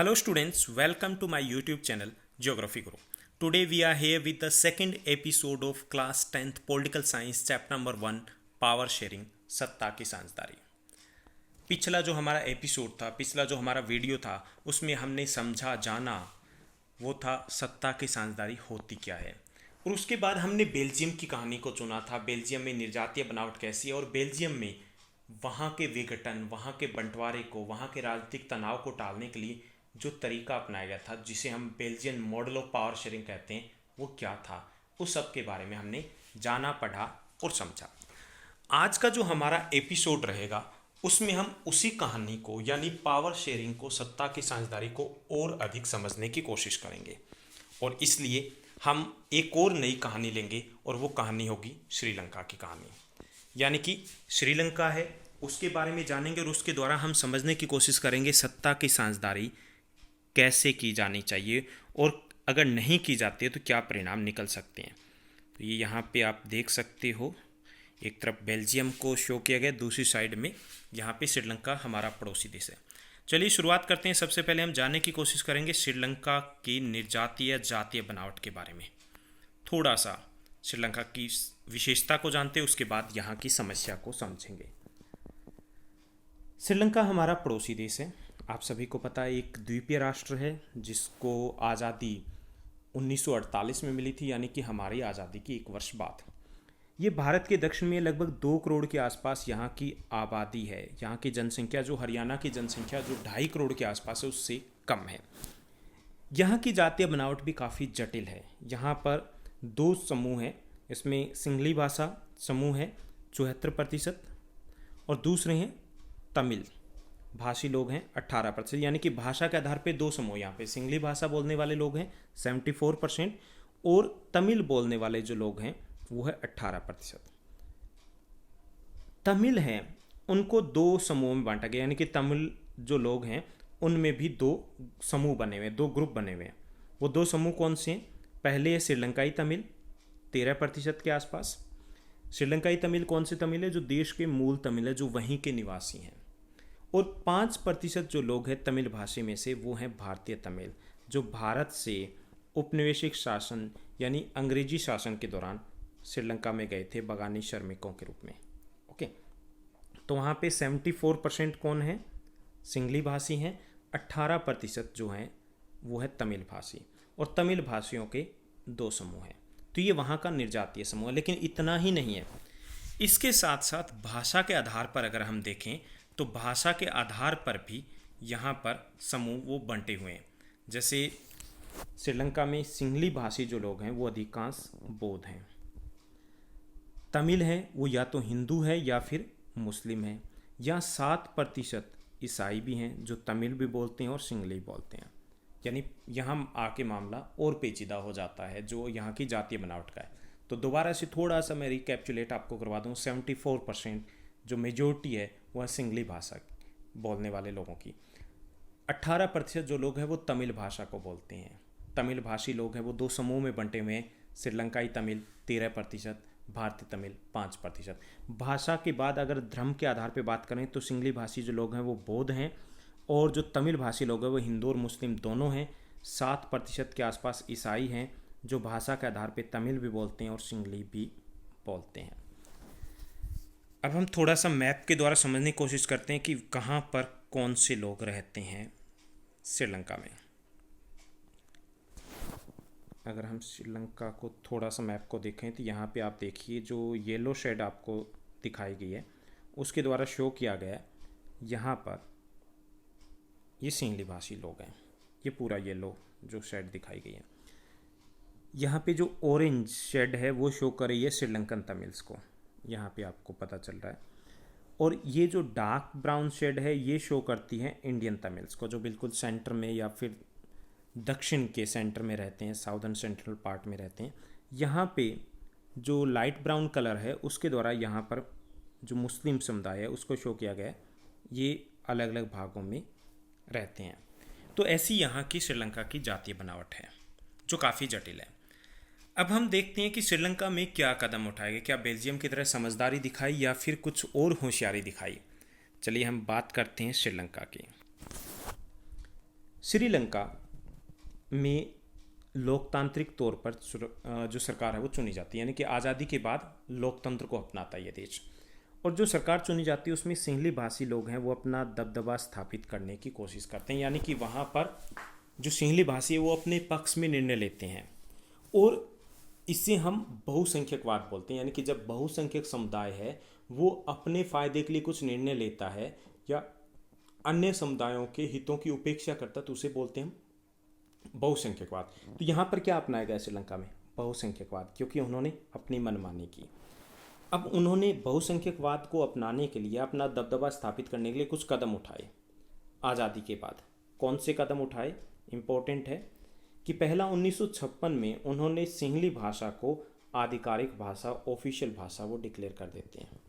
Hello students, welcome to my YouTube channel Geography Guru. Today we are here with the second episode of class 10th Political Science chapter number 1 Power Sharing सत्ता की साझेदारी। पिछला जो हमारा episode था, पिछला जो हमारा वीडियो था, उसमें हमने समझा जाना वो था सत्ता की साझेदारी होती क्या है। और उसके बाद हमने बेल्जियम की कहानी को चुना था। बेल्जियम में निर्जातीय बनावट कैसी है और बेल्जियम में वहाँ के विघटन, वहाँ के बंटवारे को, वहाँ के राजनीतिक तनाव को टालने के लिए जो तरीका अपनाया गया था, जिसे हम Belgian model of power sharing कहते हैं, वो क्या था, उस सब के बारे में हमने जाना, पढ़ा और समझा। आज का जो हमारा एपिसोड रहेगा उसमें हम उसी कहानी को यानी पावर शेयरिंग को, सत्ता की साझेदारी को और अधिक समझने की कोशिश करेंगे। और इसलिए हम एक और नई कहानी लेंगे और वो कहानी होगी श्रीलंका की कहानी। यानी कि श्रीलंका है, उसके बारे में जानेंगे और उसके द्वारा हम समझने की कोशिश करेंगे सत्ता की साझेदारी कैसे की जानी चाहिए और अगर नहीं की जाती है तो क्या परिणाम निकल सकते हैं। तो ये यहाँ पे आप देख सकते हो, एक तरफ बेल्जियम को शो किया गया, दूसरी साइड में यहाँ पे श्रीलंका हमारा पड़ोसी देश है। चलिए शुरुआत करते हैं। सबसे पहले हम जानने की कोशिश करेंगे श्रीलंका की निर्जातीय जातीय बनावट के बारे में। थोड़ा सा श्रीलंका की विशेषता को जानते हैं, उसके बाद यहाँ की समस्या को समझेंगे। श्रीलंका हमारा पड़ोसी देश है। आप सभी को पता है, एक द्वीपीय राष्ट्र है जिसको आज़ादी 1948 में मिली थी, यानी कि हमारी आज़ादी की एक वर्ष बाद। ये भारत के दक्षिण में लगभग 2 करोड़ के आसपास यहाँ की आबादी है। यहाँ की जनसंख्या, जो हरियाणा की जनसंख्या जो 2.5 करोड़ के आसपास है, उससे कम है। यहाँ की जातीय बनावट भी काफ़ी जटिल है। यहाँ पर 2 समूह हैं। इसमें सिंगली भाषा समूह है 74% और दूसरे हैं तमिल भाषी लोग हैं 18%। यानी कि भाषा के आधार पे 2 समूह यहाँ पे, सिंगली भाषा बोलने वाले लोग हैं 74% और तमिल बोलने वाले जो लोग हैं वो है 18%। तमिल हैं, उनको 2 समूहों में बांटा गया, यानी कि तमिल जो लोग हैं उनमें भी 2 समूह बने हुए हैं, 2 ग्रुप बने हुए हैं। वो 2 समूह कौन से हैं? पहले है श्रीलंकाई तमिल 13% के आसपास। श्रीलंकाई तमिल कौन से तमिल है? जो देश के मूल तमिल है, जो वहीं के निवासी हैं। और 5% जो लोग हैं तमिल भाषी में से, वो हैं भारतीय तमिल, जो भारत से औपनिवेशिक शासन यानी अंग्रेजी शासन के दौरान श्रीलंका में गए थे बगानी श्रमिकों के रूप में। ओके, तो वहाँ पे 74% कौन है? सिंगली भाषी हैं। 18% जो हैं वो है तमिल भाषी, और तमिल भाषियों के 2 समूह हैं। तो ये वहाँ का निर्जातीय समूह है। लेकिन इतना ही नहीं है, इसके साथ साथ भाषा के आधार पर अगर हम देखें तो भाषा के आधार पर भी यहाँ पर समूह वो बंटे हुए हैं। जैसे श्रीलंका में सिंगली भाषी जो लोग हैं वो अधिकांश बौद्ध हैं। तमिल हैं, वो या तो हिंदू है या फिर मुस्लिम है। यहाँ 7% ईसाई भी हैं जो तमिल भी बोलते हैं और सिंगली बोलते हैं। यानी यहाँ आके मामला और पेचीदा हो जाता है जो यहाँ की जातीय बनावट का है। तो दोबारा से थोड़ा सा मैं रिकैप्चुलेट आपको करवा दूँ। 74% जो मेजोरिटी है वह सिंगली भाषा बोलने वाले लोगों की। 18% जो लोग हैं वो तमिल भाषा को बोलते हैं। तमिल भाषी लोग हैं वो 2 समूह में बंटे हुए हैं। श्रीलंकाई तमिल 13%, भारतीय तमिल 5%। भाषा के बाद अगर धर्म के आधार पर बात करें तो सिंगली भाषी जो लोग हैं वो बौद्ध हैं, और जो तमिल भाषी लोग हैं वो हिंदू और मुस्लिम दोनों हैं। 7% के आसपास ईसाई हैं जो भाषा के आधार पर तमिल भी बोलते हैं और सिंगली भी बोलते हैं। अब हम थोड़ा सा मैप के द्वारा समझने की कोशिश करते हैं कि कहाँ पर कौन से लोग रहते हैं श्रीलंका में। अगर हम श्रीलंका को थोड़ा सा मैप को देखें तो यहाँ पे आप देखिए, जो येलो शेड आपको दिखाई गई है उसके द्वारा शो किया गया है। यहाँ पर ये सिंगली भाषी लोग हैं। ये पूरा येलो जो शेड दिखाई गई है, यहाँ पे जो ऑरेंज शेड है वो शो कर रही है श्रीलंकन तमिल्स को, यहाँ पे आपको पता चल रहा है। और ये जो डार्क ब्राउन शेड है ये शो करती है इंडियन तमिल्स को, जो बिल्कुल सेंटर में या फिर दक्षिण के सेंटर में रहते हैं, साउदर्न सेंट्रल पार्ट में रहते हैं। यहाँ पे जो लाइट ब्राउन कलर है उसके द्वारा यहाँ पर जो मुस्लिम समुदाय है उसको शो किया गया है। ये अलग अलग भागों में रहते हैं। तो ऐसी यहाँ की श्रीलंका की जातीय बनावट है जो काफ़ी जटिल है। अब हम देखते हैं कि श्रीलंका में क्या कदम उठाए गए। क्या बेल्जियम की तरह समझदारी दिखाई या फिर कुछ और होशियारी दिखाई? चलिए हम बात करते हैं श्रीलंका की। श्रीलंका में लोकतांत्रिक तौर पर जो सरकार है वो चुनी जाती है, यानी कि आज़ादी के बाद लोकतंत्र को अपनाता है ये देश। और जो सरकार चुनी जाती है उसमें सिंहली भाषी लोग हैं वो अपना दबदबा स्थापित करने की कोशिश करते हैं, यानी कि वहाँ पर जो सिंहली भाषी है वो अपने पक्ष में निर्णय लेते हैं। और इससे हम बहुसंख्यकवाद बोलते हैं, यानी कि जब बहुसंख्यक समुदाय है वो अपने फ़ायदे के लिए कुछ निर्णय लेता है या अन्य समुदायों के हितों की उपेक्षा करता, तो उसे बोलते हैं हम बहुसंख्यकवाद। तो यहाँ पर क्या अपनाया गया श्रीलंका में? बहुसंख्यकवाद, क्योंकि उन्होंने अपनी मनमानी की। अब उन्होंने बहुसंख्यकवाद को अपनाने के लिए, अपना दबदबा स्थापित करने के लिए कुछ कदम उठाए आज़ादी के बाद। कौन से कदम उठाए? इम्पोर्टेंट है कि पहला 1956 में उन्होंने सिंहली भाषा को आधिकारिक भाषा, ऑफिशियल भाषा वो डिक्लेयर कर देते हैं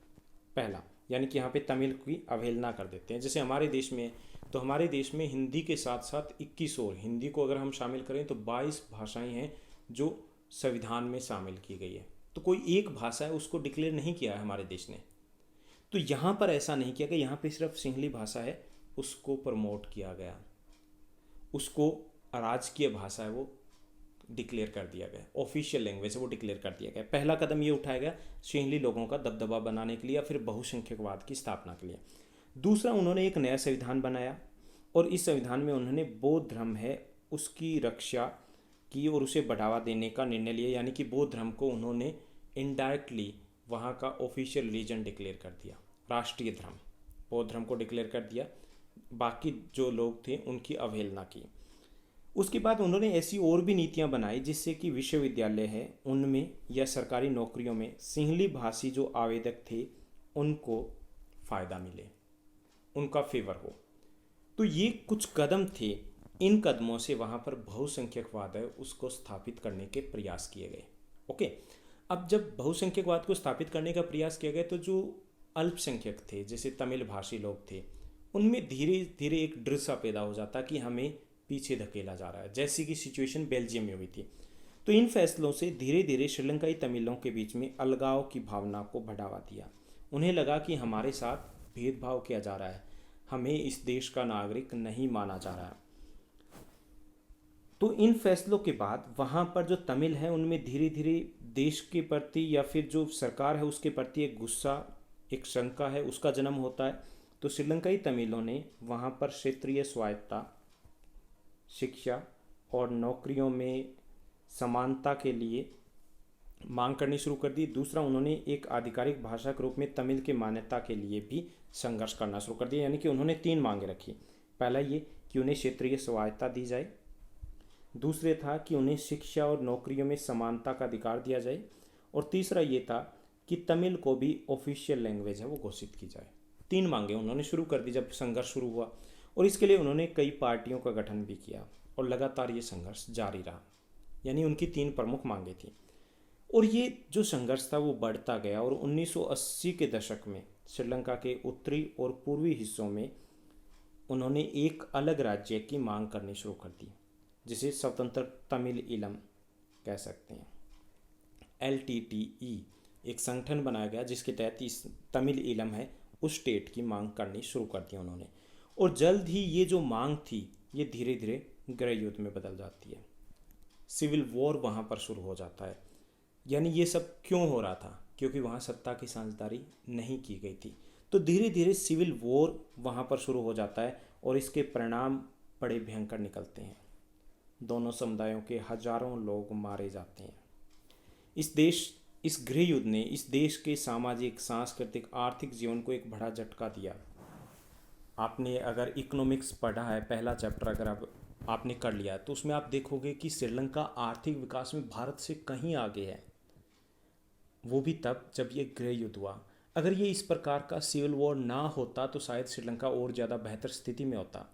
पहला, यानी कि यहाँ पे तमिल की अवहेलना कर देते हैं। जैसे हमारे देश में, तो हमारे देश में हिंदी के साथ साथ 21 और, हिंदी को अगर हम शामिल करें तो 22 भाषाएं हैं जो संविधान में शामिल की गई है। तो कोई एक भाषा है उसको डिक्लेयर नहीं किया है हमारे देश ने। तो यहाँ पर ऐसा नहीं किया कि यहाँ पे सिर्फ सिंहली भाषा है उसको प्रमोट किया गया, उसको राजकीय भाषा है वो डिक्लेयर कर दिया गया, ऑफिशियल लैंग्वेज है वो डिक्लेयर कर दिया गया। पहला कदम ये उठाया गया सिंहली लोगों का दबदबा बनाने के लिए या फिर बहुसंख्यकवाद की स्थापना के लिए। दूसरा, उन्होंने एक नया संविधान बनाया और इस संविधान में उन्होंने बौद्ध धर्म है उसकी रक्षा की और उसे बढ़ावा देने का निर्णय लिया, यानी कि बौद्ध धर्म को उन्होंने इनडायरेक्टली वहाँ का ऑफिशियल रिलीजन डिक्लेयर कर दिया, राष्ट्रीय धर्म बौद्ध धर्म को डिक्लेयर कर दिया। बाकी जो लोग थे उनकी अवहेलना की। उसके बाद उन्होंने ऐसी और भी नीतियां बनाई जिससे कि विश्वविद्यालय है उनमें या सरकारी नौकरियों में सिंहली भाषी जो आवेदक थे उनको फ़ायदा मिले, उनका फेवर हो। तो ये कुछ कदम थे, इन कदमों से वहाँ पर बहुसंख्यकवाद है उसको स्थापित करने के प्रयास किए गए। ओके, अब जब बहुसंख्यकवाद को स्थापित करने का प्रयास किया गया तो जो अल्पसंख्यक थे, जैसे तमिल भाषी लोग थे, उनमें धीरे धीरे एक डर सा पैदा हो जाता कि हमें पीछे धकेला जा रहा है, जैसी कि सिचुएशन बेल्जियम में हुई थी। तो इन फैसलों से धीरे धीरे श्रीलंकाई तमिलों के बीच में अलगाव की भावना को बढ़ावा दिया। उन्हें लगा कि हमारे साथ भेदभाव किया जा रहा है, हमें इस देश का नागरिक नहीं माना जा रहा है। तो इन फैसलों के बाद वहाँ पर जो तमिल है उनमें धीरे धीरे देश के प्रति या फिर जो सरकार है उसके प्रति एक गुस्सा, एक शंका है उसका जन्म होता है। तो श्रीलंकाई तमिलों ने वहाँ पर क्षेत्रीय स्वायत्तता, शिक्षा और नौकरियों में समानता के लिए मांग करनी शुरू कर दी। दूसरा, उन्होंने एक आधिकारिक भाषा के रूप में तमिल की मान्यता के लिए भी संघर्ष करना शुरू कर दिया, यानी कि उन्होंने 3 मांगें रखी। पहला ये कि उन्हें क्षेत्रीय स्वायत्तता दी जाए, दूसरे था कि उन्हें शिक्षा और नौकरियों में समानता का अधिकार दिया जाए, और तीसरा ये था कि तमिल को भी ऑफिशियल लैंग्वेज है वो घोषित की जाए। 3 मांगें उन्होंने शुरू कर दी जब संघर्ष शुरू हुआ, और इसके लिए उन्होंने कई पार्टियों का गठन भी किया और लगातार ये संघर्ष जारी रहा। यानी उनकी 3 प्रमुख मांगें थी और ये जो संघर्ष था वो बढ़ता गया। और 1980 के दशक में श्रीलंका के उत्तरी और पूर्वी हिस्सों में उन्होंने एक अलग राज्य की मांग करनी शुरू कर दी, जिसे स्वतंत्र तमिल ईलम कह सकते हैं। LTTE एक संगठन बनाया गया जिसके तहत इस तमिल ईलम है उस स्टेट की मांग करनी शुरू कर दी उन्होंने। और जल्द ही ये जो मांग थी ये धीरे धीरे गृह युद्ध में बदल जाती है, सिविल वॉर वहाँ पर शुरू हो जाता है। यानी ये सब क्यों हो रहा था? क्योंकि वहाँ सत्ता की साझेदारी नहीं की गई थी। तो धीरे धीरे सिविल वॉर वहाँ पर शुरू हो जाता है और इसके परिणाम बड़े भयंकर निकलते हैं। दोनों समुदायों के हजारों लोग मारे जाते हैं। इस गृह युद्ध ने इस देश के सामाजिक, सांस्कृतिक, आर्थिक जीवन को एक बड़ा झटका दिया। आपने अगर इकोनॉमिक्स पढ़ा है, पहला चैप्टर अगर आपने कर लिया है तो उसमें आप देखोगे कि श्रीलंका आर्थिक विकास में भारत से कहीं आगे है, वो भी तब जब ये गृह युद्ध हुआ। अगर ये इस प्रकार का सिविल वॉर ना होता तो शायद श्रीलंका और ज़्यादा बेहतर स्थिति में होता।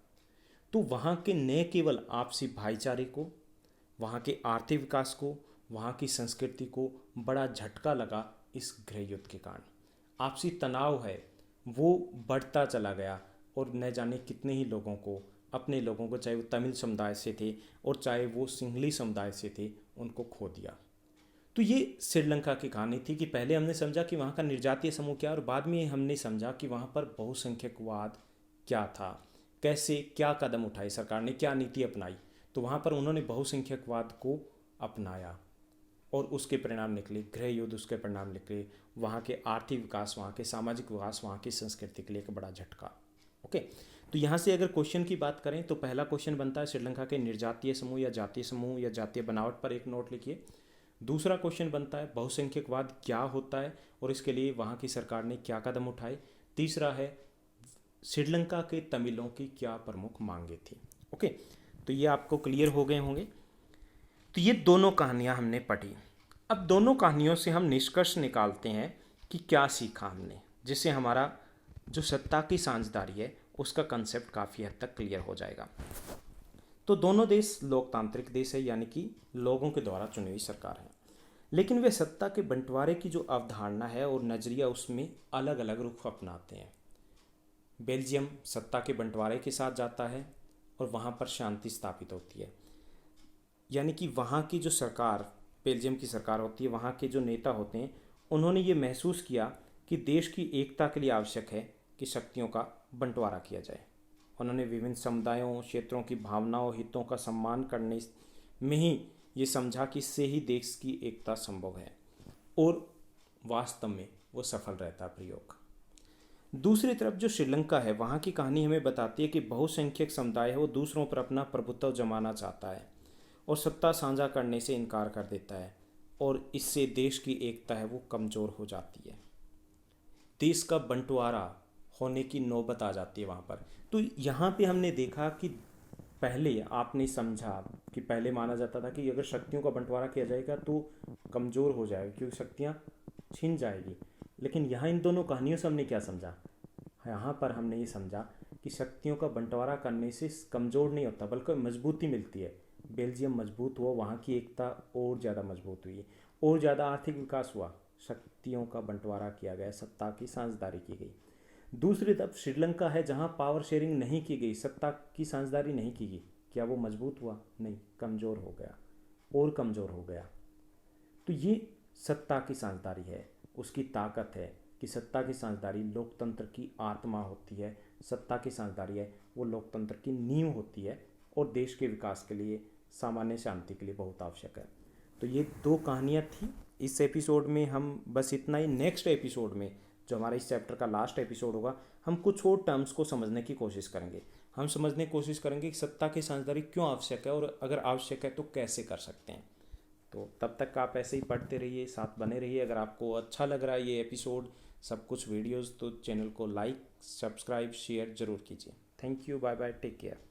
तो वहाँ के न केवल आपसी भाईचारे को, वहाँ के आर्थिक विकास को, वहाँ की संस्कृति को बड़ा झटका लगा इस गृह युद्ध के कारण। आपसी तनाव है वो बढ़ता चला गया और न जाने कितने ही लोगों को, अपने लोगों को, चाहे वो तमिल समुदाय से थे और चाहे वो सिंहली समुदाय से थे, उनको खो दिया। तो ये श्रीलंका की कहानी थी कि पहले हमने समझा कि वहाँ का निर्जातीय समूह क्या और बाद में हमने समझा कि वहाँ पर बहुसंख्यकवाद क्या था, कैसे क्या कदम उठाए सरकार ने, क्या नीति अपनाई, तो वहाँ पर उन्होंने बहुसंख्यकवाद को अपनाया और उसके परिणाम निकले, गृह युद्ध उसके परिणाम निकले, वहाँ के आर्थिक विकास, वहाँ के सामाजिक विकास, वहाँ की संस्कृति के लिए एक बड़ा झटका। ओके, तो यहाँ से अगर क्वेश्चन की बात करें तो पहला क्वेश्चन बनता है श्रीलंका के निर्जातीय समूह या जातीय बनावट पर एक नोट लिखिए। दूसरा क्वेश्चन बनता है बहुसंख्यकवाद क्या होता है और इसके लिए वहाँ की सरकार ने क्या कदम उठाए। तीसरा है श्रीलंका के तमिलों की क्या प्रमुख मांगे थी। ओके, तो ये आपको क्लियर हो गए होंगे। तो ये दोनों कहानियाँ हमने पढ़ी। अब दोनों कहानियों से हम निष्कर्ष निकालते हैं कि क्या सीखा हमने, जिससे हमारा जो सत्ता की साझेदारी है उसका कंसेप्ट काफ़ी हद तक क्लियर हो जाएगा। तो दोनों देश लोकतांत्रिक देश है, यानी कि लोगों के द्वारा चुनी हुई सरकार है, लेकिन वे सत्ता के बंटवारे की जो अवधारणा है और नज़रिया उसमें अलग अलग रुख अपनाते हैं। बेल्जियम सत्ता के बंटवारे के साथ जाता है और वहाँ पर शांति स्थापित होती है, यानी कि वहाँ की जो सरकार, बेल्जियम की सरकार होती है, वहाँ के जो नेता होते हैं, उन्होंने ये महसूस किया कि देश की एकता के लिए आवश्यक है कि शक्तियों का बंटवारा किया जाए। उन्होंने विभिन्न समुदायों, क्षेत्रों की भावनाओं, हितों का सम्मान करने में ही ये समझा कि इससे ही देश की एकता संभव है, और वास्तव में वो सफल रहता है प्रयोग। दूसरी तरफ जो श्रीलंका है, वहाँ की कहानी हमें बताती है कि बहुसंख्यक समुदाय है वो दूसरों पर अपना प्रभुत्व जमाना चाहता है और सत्ता साझा करने से इनकार कर देता है, और इससे देश की एकता है वो कमज़ोर हो जाती है, देश का बंटवारा होने की नौबत आ जाती है वहाँ पर। तो यहाँ पे हमने देखा कि पहले आपने समझा कि पहले माना जाता था कि अगर शक्तियों का बंटवारा किया जाएगा तो कमज़ोर हो जाएगा क्योंकि शक्तियाँ छिन जाएगी, लेकिन यहाँ इन दोनों कहानियों से हमने क्या समझा, यहाँ पर हमने ये समझा कि शक्तियों का बंटवारा करने से कमज़ोर नहीं होता बल्कि मजबूती मिलती है। बेल्जियम मजबूत हुआ, वहाँ की एकता और ज़्यादा मजबूत हुई, और ज़्यादा आर्थिक विकास हुआ, शक्तियों का बंटवारा किया गया, सत्ता की साझेदारी की गई। दूसरी तरफ श्रीलंका है जहाँ पावर शेयरिंग नहीं की गई, सत्ता की साझेदारी नहीं की गई, क्या वो मजबूत हुआ? नहीं, कमज़ोर हो गया और कमज़ोर हो गया। तो ये सत्ता की साझेदारी है, उसकी ताकत है कि सत्ता की साझेदारी लोकतंत्र की आत्मा होती है, सत्ता की साझेदारी है वो लोकतंत्र की नींव होती है और देश के विकास के लिए, सामान्य शांति के लिए बहुत आवश्यक है। तो ये दो कहानियाँ थी इस एपिसोड में। हम बस इतना ही। नेक्स्ट एपिसोड में जो हमारा इस चैप्टर का लास्ट एपिसोड होगा, हम कुछ और टर्म्स को समझने की कोशिश करेंगे। हम समझने की कोशिश करेंगे कि सत्ता की साझेदारी क्यों आवश्यक है और अगर आवश्यक है तो कैसे कर सकते हैं। तो तब तक आप ऐसे ही पढ़ते रहिए, साथ बने रहिए। अगर आपको अच्छा लग रहा है ये एपिसोड, सब कुछ वीडियोस, तो चैनल को लाइक, सब्सक्राइब, शेयर ज़रूर कीजिए। Thank you, bye bye, take care.